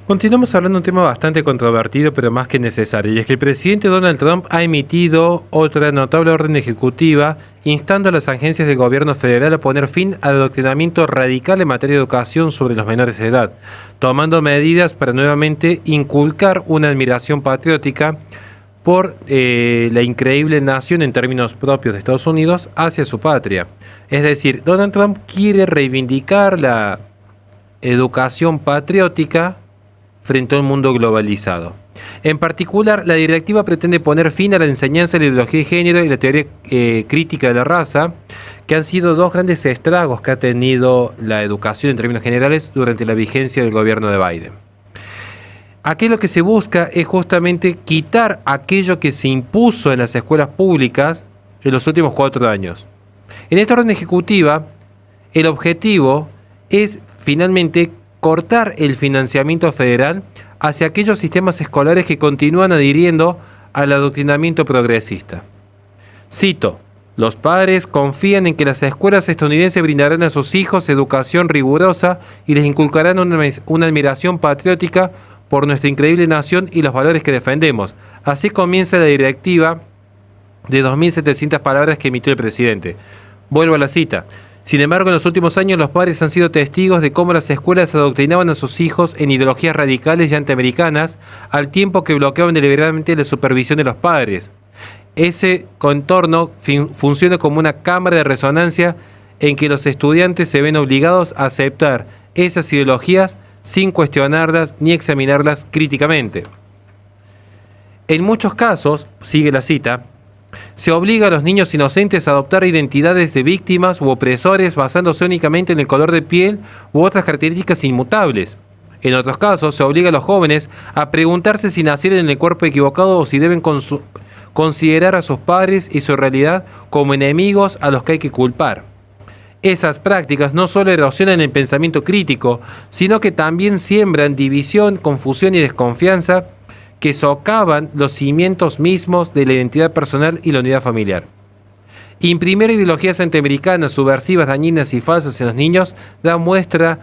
Continuamos hablando de un tema bastante controvertido, pero más que necesario, y es que el presidente Donald Trump ha emitido otra notable orden ejecutiva instando a las agencias del gobierno federal a poner fin al adoctrinamiento radical en materia de educación sobre los menores de edad, tomando medidas para nuevamente inculcar una admiración patriótica por la increíble nación en términos propios de Estados Unidos hacia su patria. Es decir, Donald Trump quiere reivindicar la educación patriótica frente a un mundo globalizado. En particular, la directiva pretende poner fin a la enseñanza de la ideología de género y la teoría crítica de la raza, que han sido dos grandes estragos que ha tenido la educación en términos generales durante la vigencia del gobierno de Biden. Aquí lo que se busca es justamente quitar aquello que se impuso en las escuelas públicas en los últimos 4 años. En esta orden ejecutiva, el objetivo es finalmente cortar el financiamiento federal hacia aquellos sistemas escolares que continúan adhiriendo al adoctrinamiento progresista. Cito: los padres confían en que las escuelas estadounidenses brindarán a sus hijos educación rigurosa y les inculcarán una admiración patriótica por nuestra increíble nación y los valores que defendemos. Así comienza la directiva de 2.700 palabras que emitió el presidente. Vuelvo a la cita. Sin embargo, en los últimos años los padres han sido testigos de cómo las escuelas adoctrinaban a sus hijos en ideologías radicales y antiamericanas, al tiempo que bloqueaban deliberadamente la supervisión de los padres. Ese contorno funciona como una cámara de resonancia en que los estudiantes se ven obligados a aceptar esas ideologías sin cuestionarlas ni examinarlas críticamente. En muchos casos, sigue la cita, se obliga a los niños inocentes a adoptar identidades de víctimas u opresores basándose únicamente en el color de piel u otras características inmutables. En otros casos, se obliga a los jóvenes a preguntarse si nacieron en el cuerpo equivocado o si deben considerar a sus padres y su realidad como enemigos a los que hay que culpar. Esas prácticas no solo erosionan el pensamiento crítico, sino que también siembran división, confusión y desconfianza que socavan los cimientos mismos de la identidad personal y la unidad familiar. Imprimir ideologías antiamericanas, subversivas, dañinas y falsas en los niños da muestra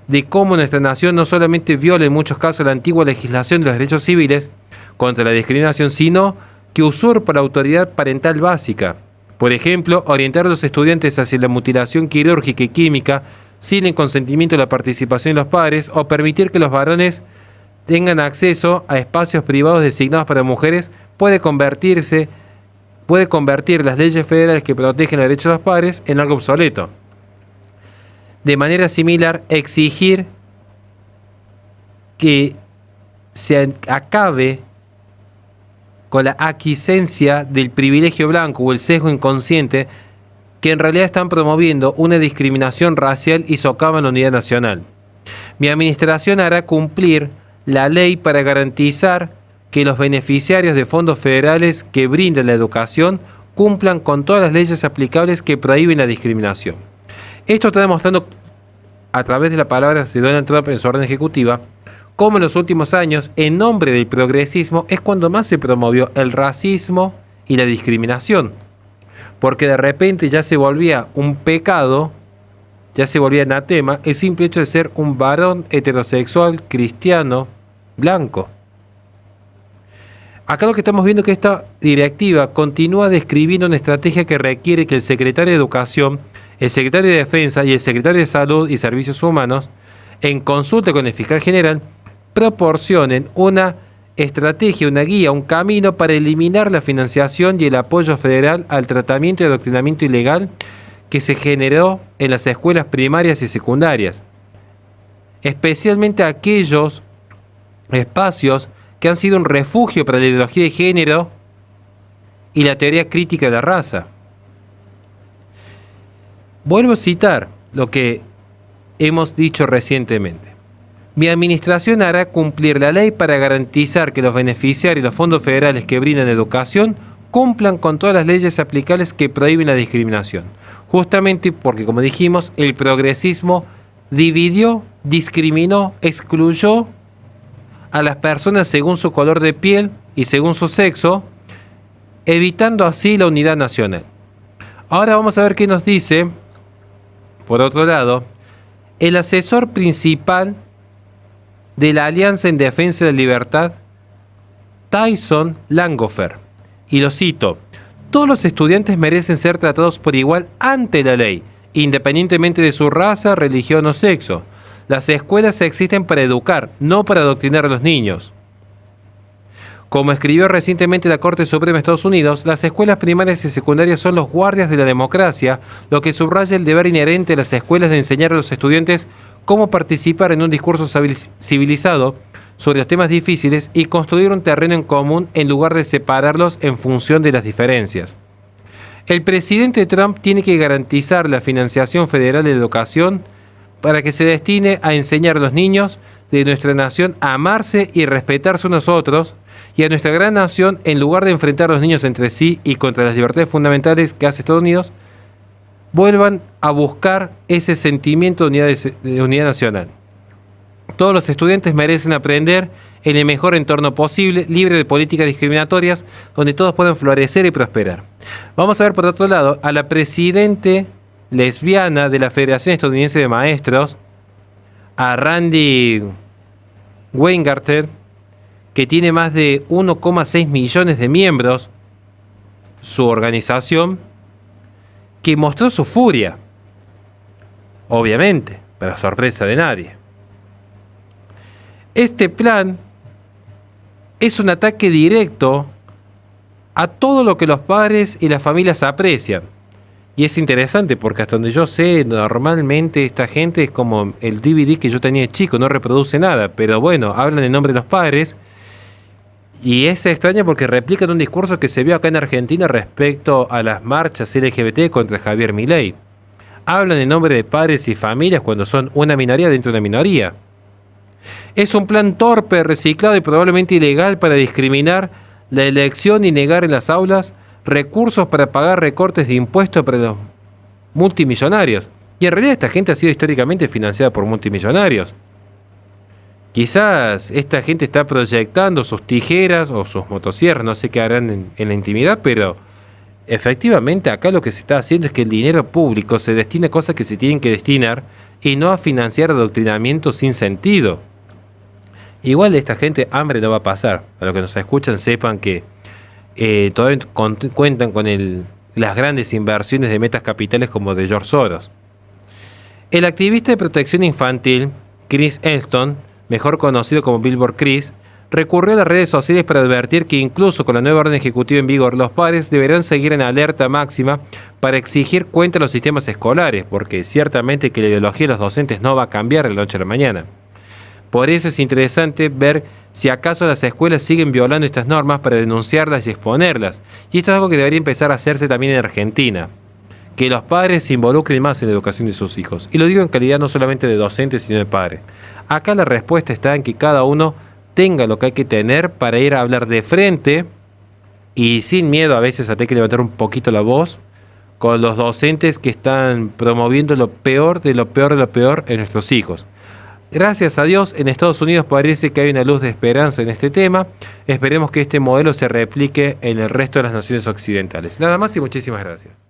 de cómo nuestra nación no solamente viola en muchos casos la antigua legislación de los derechos civiles contra la discriminación, sino que usurpa la autoridad parental básica. Por ejemplo, orientar a los estudiantes hacia la mutilación quirúrgica y química sin el consentimiento de la participación de los padres, o permitir que los varones tengan acceso a espacios privados designados para mujeres puede convertir las leyes federales que protegen los derechos de los padres en algo obsoleto. De manera similar, exigir que se acabe con la aquiescencia del privilegio blanco o el sesgo inconsciente que en realidad están promoviendo una discriminación racial y socavan la unidad nacional. Mi administración hará cumplir la ley para garantizar que los beneficiarios de fondos federales que brindan la educación cumplan con todas las leyes aplicables que prohíben la discriminación. Esto está demostrando a través de las palabras de Donald Trump en su orden ejecutiva cómo en los últimos años, en nombre del progresismo, es cuando más se promovió el racismo y la discriminación, porque de repente ya se volvía un pecado, ya se volvía anatema el simple hecho de ser un varón heterosexual cristiano blanco. Acá lo que estamos viendo es que esta directiva continúa describiendo una estrategia que requiere que el secretario de Educación, el secretario de Defensa y el secretario de Salud y Servicios Humanos, en consulta con el fiscal general, proporcionen una estrategia, una guía, un camino para eliminar la financiación y el apoyo federal al tratamiento y adoctrinamiento ilegal que se generó en las escuelas primarias y secundarias, especialmente aquellos espacios que han sido un refugio para la ideología de género y la teoría crítica de la raza. Vuelvo a citar lo que hemos dicho recientemente. Mi administración hará cumplir la ley para garantizar que los beneficiarios de los fondos federales que brindan educación cumplan con todas las leyes aplicables que prohíben la discriminación. Justamente porque, como dijimos, el progresismo dividió, discriminó, excluyó a las personas según su color de piel y según su sexo, evitando así la unidad nacional. Ahora vamos a ver qué nos dice, por otro lado, el asesor principal de la Alianza en Defensa de la Libertad, Tyson Langofer. Y lo cito: todos los estudiantes merecen ser tratados por igual ante la ley, independientemente de su raza, religión o sexo. Las escuelas existen para educar, no para adoctrinar a los niños. Como escribió recientemente la Corte Suprema de Estados Unidos, las escuelas primarias y secundarias son los guardias de la democracia, lo que subraya el deber inherente a las escuelas de enseñar a los estudiantes cómo participar en un discurso civilizado sobre los temas difíciles y construir un terreno en común en lugar de separarlos en función de las diferencias. El presidente Trump tiene que garantizar la financiación federal de la educación para que se destine a enseñar a los niños de nuestra nación a amarse y respetarse unos a otros, y a nuestra gran nación, en lugar de enfrentar a los niños entre sí y contra las libertades fundamentales que hace Estados Unidos, vuelvan a buscar ese sentimiento de unidad nacional. Todos los estudiantes merecen aprender en el mejor entorno posible, libre de políticas discriminatorias, donde todos puedan florecer y prosperar. Vamos a ver, por otro lado, a la presidente lesbiana de la Federación Estadounidense de Maestros, a Randi Weingarten, que tiene más de 1,6 millones de miembros, su organización, que mostró su furia, obviamente, para sorpresa de nadie. Este plan es un ataque directo a todo lo que los padres y las familias aprecian. Y es interesante porque hasta donde yo sé, normalmente esta gente es como el DVD que yo tenía de chico, no reproduce nada, pero bueno, hablan en nombre de los padres. Y es extraño porque replican un discurso que se vio acá en Argentina respecto a las marchas LGBT contra Javier Milei. Hablan en nombre de padres y familias cuando son una minoría dentro de una minoría. Es un plan torpe, reciclado y probablemente ilegal para discriminar la elección y negar en las aulas recursos para pagar recortes de impuestos para los multimillonarios. Y en realidad esta gente ha sido históricamente financiada por multimillonarios. Quizás esta gente está proyectando sus tijeras o sus motosierras, no sé qué harán en la intimidad, pero efectivamente acá lo que se está haciendo es que el dinero público se destina a cosas que se tienen que destinar y no a financiar adoctrinamiento sin sentido. Igual de esta gente hambre no va a pasar. A los que nos escuchan sepan que todavía cuentan con las grandes inversiones de metas capitales como de George Soros. El activista de protección infantil, Chris Elston, mejor conocido como Billboard Chris, recurrió a las redes sociales para advertir que incluso con la nueva orden ejecutiva en vigor, los padres deberán seguir en alerta máxima para exigir cuenta a los sistemas escolares, porque ciertamente que la ideología de los docentes no va a cambiar de la noche a la mañana. Por eso es interesante ver si acaso las escuelas siguen violando estas normas para denunciarlas y exponerlas. Y esto es algo que debería empezar a hacerse también en Argentina. Que los padres se involucren más en la educación de sus hijos. Y lo digo en calidad no solamente de docentes, sino de padres. Acá la respuesta está en que cada uno tenga lo que hay que tener para ir a hablar de frente y sin miedo a veces a tener que levantar un poquito la voz con los docentes que están promoviendo lo peor de lo peor de lo peor en nuestros hijos. Gracias a Dios, en Estados Unidos parece que hay una luz de esperanza en este tema. Esperemos que este modelo se replique en el resto de las naciones occidentales. Nada más y muchísimas gracias.